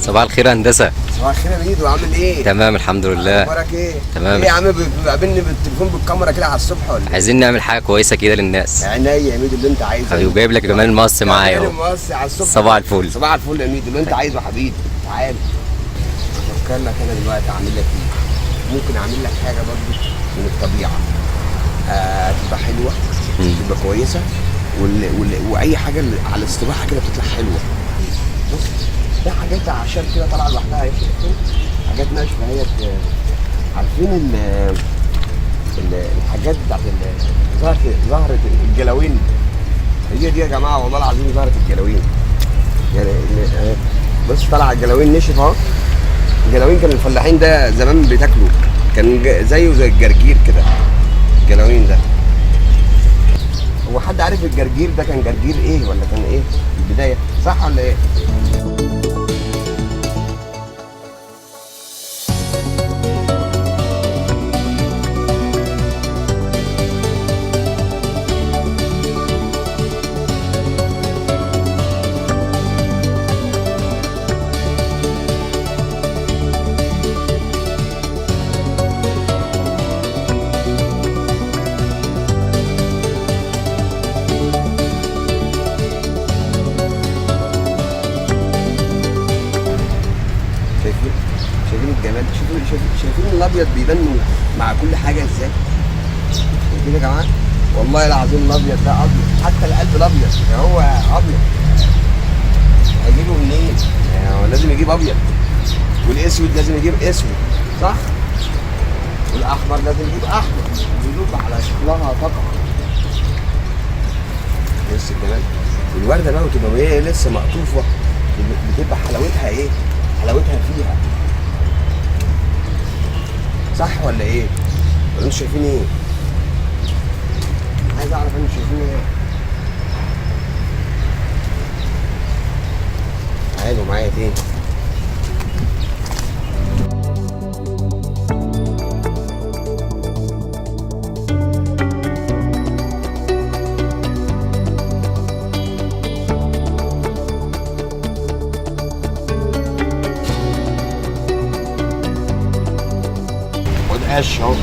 صباح الخير يا هندسة. صباح الخير يا ميدو، عامل ايه؟ تمام الحمد لله. اخبارك ايه؟ تمام. ايه يا عم بتقابلني بالتليفون بالكاميرا كده على الصبح ولا ايه؟ عايزين نعمل حاجة كويسة كده للناس. عينيا يا ميدو اللي انت عايزه. حبيبي وجايب لك جمال المقص معايا جمال اهو. المقص على الصبح. صباح الفل. صباح الفل يا ميدو اللي انت عايزه يا حبيبي. تعال افكر لك انا دلوقتي اعمل لك ايه؟ ممكن اعمل لك حاجه برضه من الطبيعه. تبقى حلوه، تبقى كويسه، واي حاجه على الاستباحه كده بتطلع حلوه. بص ده حاجات اعشاب كده طالعه لوحدها اهي، حاجات ناشفه اهي. عارفين الحاجات بتاعت زهرة الجلاوين، هي دي يا جماعه والله العظيم زهرة الجلاوين. يعني بص طالعه الجلاوين نشف اهو. الجلاوين كان الفلاحين ده زمان بتاكله، كان زيه زي الجرجير كده الجلاوين ده. هو حد عارف الجرجير ده كان جرجير ايه ولا كان ايه في البدايه، صح ولا ايه؟ شايفين الجمال؟ شايفين الابيض بيبان مع كل حاجه ازاي؟ شايفين يا جماعه؟ والله العظيم الابيض ده ابيض، حتى القلب الابيض هو ابيض. هيجيبه منين؟ يعني هو لازم يجيب ابيض، والاسود لازم يجيب اسود، صح؟ والاحمر لازم يجيب احمر، بيدوب على شكلها طاقه. بص الجمال. والورده بقى وتبقى وهي لسه مقطوفه بتبقى حلاوتها ايه؟ حلاوتها فيها، صح ولا ايه؟ ولا انتوا شايفين ايه؟ عايز اعرف انتوا شايفين ايه؟ تعالوا معايا تاني. قش اهو.